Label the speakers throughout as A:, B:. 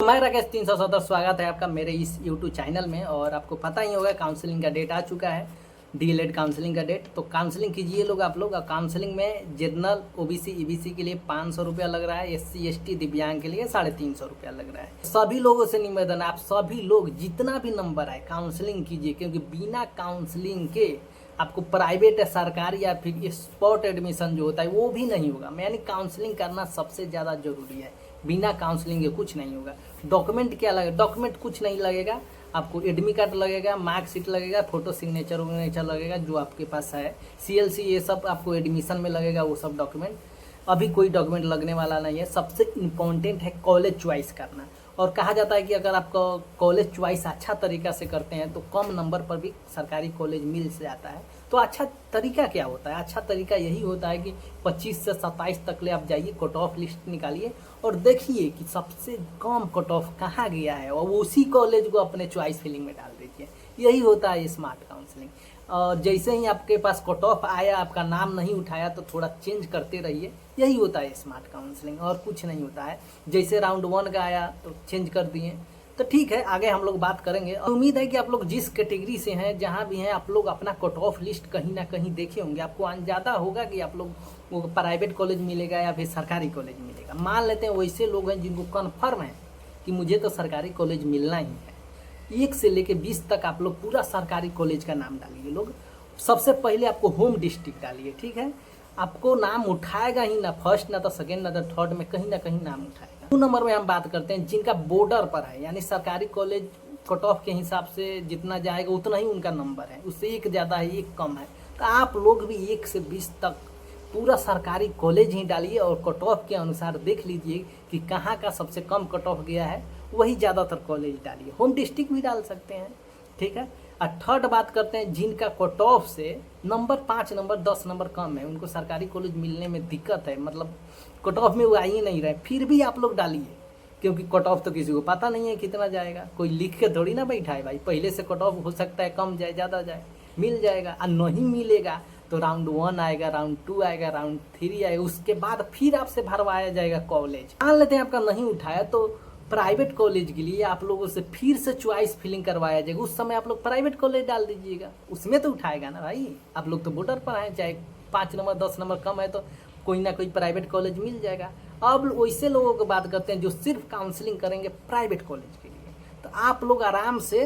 A: मैं राकेश 370 स्वागत है आपका मेरे इस यूट्यूब चैनल में। और आपको पता ही होगा काउंसलिंग का डेट आ चुका है, डीएलएड काउंसलिंग का डेट। तो काउंसलिंग कीजिए लोग आप लोग। काउंसलिंग में जनरल ओबीसी ईबीसी के लिए 500 रुपया लग रहा है, एससी एसटी दिव्यांग के लिए 350 रुपया लग रहा है। सभी लोगों से निवेदन है, आप सभी लोग जितना भी नंबर आए काउंसलिंग कीजिए, क्योंकि बिना काउंसलिंग के आपको प्राइवेट या सरकारी या फिर स्पॉट एडमिशन जो होता है वो भी नहीं होगा। यानी काउंसलिंग करना सबसे ज़्यादा जरूरी है। बिना काउंसलिंग के कुछ नहीं होगा। डॉक्यूमेंट क्या लगेगा? डॉक्यूमेंट कुछ नहीं लगेगा, आपको एडमिट कार्ड लगेगा, मार्कशीट लगेगा, फोटो सिग्नेचर विग्नेचर लगेगा जो आपके पास है, सीएलसी ये सब आपको एडमिशन में लगेगा, वो सब डॉक्यूमेंट। अभी कोई डॉक्यूमेंट लगने वाला नहीं है। सबसे इम्पोर्टेंट है कॉलेज चॉइस करना। और कहा जाता है कि अगर आप कॉलेज चॉइस अच्छा तरीका से करते हैं तो कम नंबर पर भी सरकारी कॉलेज मिल जाता है। तो अच्छा तरीका क्या होता है? अच्छा तरीका यही होता है कि 25 से 27 तक ले आप जाइए, कट ऑफ लिस्ट निकालिए और देखिए कि सबसे कम कट ऑफ कहाँ गया है और उसी कॉलेज को अपने चॉइस फिलिंग में डाल दीजिए। यही होता है स्मार्ट काउंसलिंग। और जैसे ही आपके पास कट ऑफ आया, आपका नाम नहीं उठाया तो थोड़ा चेंज करते रहिए। यही होता है स्मार्ट काउंसलिंग, और कुछ नहीं होता है। जैसे राउंड 1 का आया तो चेंज कर दिए, तो ठीक है, आगे हम लोग बात करेंगे। उम्मीद है कि आप लोग जिस कैटेगरी से हैं, जहाँ भी हैं, आप लोग अपना कट ऑफ लिस्ट कहीं ना कहीं देखे होंगे। आपको अंदाजा होगा कि आप लोग वो प्राइवेट कॉलेज मिलेगा या फिर सरकारी कॉलेज मिलेगा। मान लेते हैं वैसे लोग हैं जिनको कन्फर्म है कि मुझे तो सरकारी कॉलेज मिलना ही है। 1 से लेके 20 तक आप लोग पूरा सरकारी कॉलेज का नाम डालिए लोग। सबसे पहले आपको होम डिस्ट्रिक्ट डालिए, ठीक है। आपको नाम उठाएगा ही ना, फर्स्ट ना तो सेकेंड ना तो थर्ड में कहीं ना कहीं नाम उठाएगा। 2 नंबर में हम बात करते हैं जिनका बॉर्डर पर है, यानी सरकारी कॉलेज कट ऑफ के हिसाब से जितना जाएगा उतना ही उनका नंबर है, उससे एक ज़्यादा है एक कम है। तो आप लोग भी 1 से 20 तक पूरा सरकारी कॉलेज ही डालिए और कट ऑफ के अनुसार देख लीजिए कि कहाँ का सबसे कम कट ऑफ गया है, वही ज़्यादातर कॉलेज डालिए। होम डिस्ट्रिक्ट भी डाल सकते हैं, ठीक है। और थर्ड बात करते हैं जिनका कट ऑफ से नंबर 5 नंबर 10 नंबर कम है, उनको सरकारी कॉलेज मिलने में दिक्कत है, मतलब कट ऑफ में वो आ ही नहीं रहे, फिर भी आप लोग डालिए। क्योंकि कट ऑफ तो किसी को पता नहीं है कितना जाएगा, कोई लिख के थोड़ी ना बैठा है भाई। पहले से कट ऑफ हो सकता है कम जाए ज़्यादा जाए, मिल जाएगा। और नहीं मिलेगा तो राउंड 1 आएगा, राउंड 2 आएगा, राउंड 3 आएगा, उसके बाद फिर आपसे भरवाया जाएगा कॉलेज। मान लेते हैं आपका नहीं उठाया तो प्राइवेट कॉलेज के लिए आप लोगों से फिर से चॉइस फिलिंग करवाया जाएगा। उस समय आप लोग प्राइवेट कॉलेज डाल दीजिएगा, उसमें तो उठाएगा ना भाई। आप लोग तो बॉर्डर पर हैं, चाहे 5 नंबर 10 नंबर कम है तो कोई ना कोई प्राइवेट कॉलेज मिल जाएगा। अब वैसे लोगों की बात करते हैं जो सिर्फ काउंसलिंग करेंगे प्राइवेट कॉलेज के लिए, तो आप लोग आराम से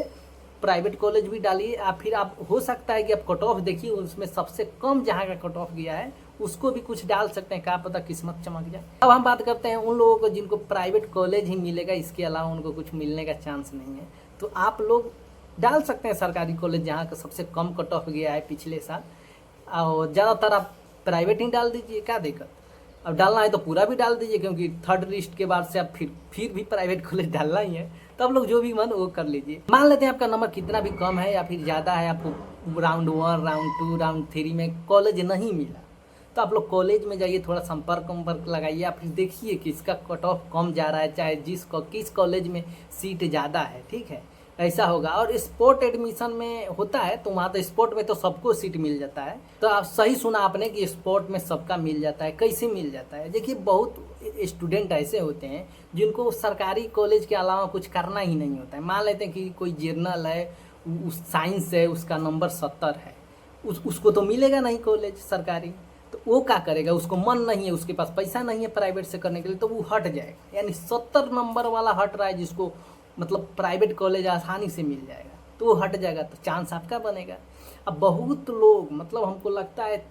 A: प्राइवेट कॉलेज भी डालिए। आप फिर आप हो सकता है कि आप कट ऑफ देखिए, उसमें सबसे कम जहाँ का कट ऑफ गया है उसको भी कुछ डाल सकते हैं, क्या पता किस्मत चमक जाए। अब हम बात करते हैं उन लोगों को जिनको प्राइवेट कॉलेज ही मिलेगा, इसके अलावा उनको कुछ मिलने का चांस नहीं है। तो आप लोग डाल सकते हैं सरकारी कॉलेज जहाँ का सबसे कम कट ऑफ गया है पिछले साल, और ज़्यादातर आप प्राइवेट ही डाल दीजिए, क्या दिक्कत। अब डालना है तो पूरा भी डाल दीजिए, क्योंकि थर्ड लिस्ट के बाद से आप फिर भी प्राइवेट कॉलेज डालना ही है। तो आप लोग जो भी मन वो कर लीजिए। मान लेते हैं आपका नंबर कितना भी कम है या फिर ज़्यादा है, आपको राउंड 1 राउंड 2 राउंड 3 में कॉलेज नहीं मिला, तो आप लोग कॉलेज में जाइए, थोड़ा संपर्क लगाइए, आप फिर देखिए कि इसका कट ऑफ कम जा रहा है, चाहे किस कॉलेज में सीट ज़्यादा है, ठीक है, ऐसा होगा। और स्पोर्ट एडमिशन में होता है तो वहाँ तो स्पोर्ट में तो सबको सीट मिल जाता है। तो आप सही सुना आपने कि स्पोर्ट में सबका मिल जाता है। कैसे मिल जाता है? देखिए, बहुत स्टूडेंट ऐसे होते हैं जिनको सरकारी कॉलेज के अलावा कुछ करना ही नहीं होता है। मान लेते हैं कि कोई जर्नल है, उस साइंस है, उसका नंबर 70 है, उसको तो मिलेगा नहीं कॉलेज सरकारी, तो वो क्या करेगा? उसको मन नहीं है, उसके पास पैसा नहीं है प्राइवेट से करने के लिए, तो वो हट जाएगा। यानी 70 नंबर वाला हट रहा है, जिसको मतलब प्राइवेट कॉलेज आसानी से मिल जाएगा, तो वो हट जाएगा, तो चांस आपका बनेगा। अब बहुत लोग, मतलब हमको लगता है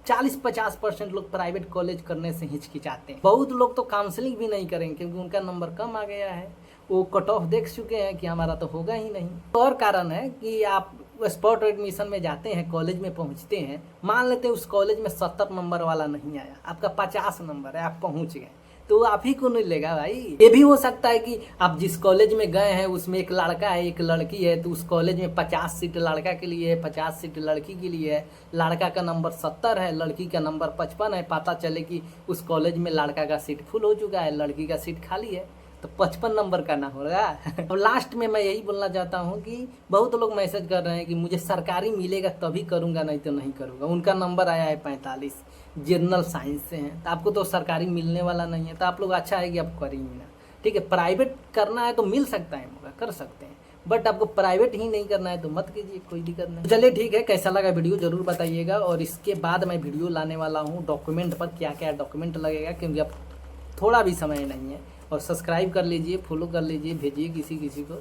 A: 40-50% लोग प्राइवेट कॉलेज करने से हिचकिचाते हैं। बहुत लोग तो काउंसलिंग भी नहीं करेंगे क्योंकि उनका नंबर कम आ गया है, वो कट ऑफ देख चुके हैं कि हमारा तो होगा ही नहीं। और कारण है कि आप स्पॉट एडमिशन में जाते हैं, कॉलेज में पहुंचते हैं, मान लेते हैं उस कॉलेज में 70 नंबर वाला नहीं आया, आपका 50 नंबर है, आप पहुंच गए, तो आप ही को नहीं लेगा भाई। ये भी हो सकता है कि आप जिस कॉलेज में गए हैं उसमें एक लड़का है एक लड़की है, तो उस कॉलेज में 50 सीट लड़का के लिए है, 50 सीट लड़की के लिए है। लड़का का नंबर 70 है, लड़की का नंबर 55 है। पता चले कि उस कॉलेज में लड़का का सीट फुल हो चुका है, लड़की का सीट खाली है, तो 55 नंबर का ना होगा। और लास्ट में मैं यही बोलना चाहता हूँ कि बहुत लोग मैसेज कर रहे हैं कि मुझे सरकारी मिलेगा तभी करूँगा, नहीं तो नहीं करूँगा। उनका नंबर आया है 45, जनरल साइंस से हैं, तो आपको तो सरकारी मिलने वाला नहीं है, तो आप लोग अच्छा है कि आप करिए ना, ठीक है। प्राइवेट करना है तो मिल सकता है मौका, कर सकते हैं, बट आपको प्राइवेट ही नहीं करना है तो मत कीजिए, कोई दिक्कत नहीं। चलिए ठीक है, कैसा लगा वीडियो ज़रूर बताइएगा। और इसके बाद मैं वीडियो लाने वाला हूँ डॉक्यूमेंट पर, क्या क्या डॉक्यूमेंट लगेगा, क्योंकि अब थोड़ा भी समय नहीं है। और सब्सक्राइब कर लीजिए, फॉलो कर लीजिए, भेजिए किसी किसी को।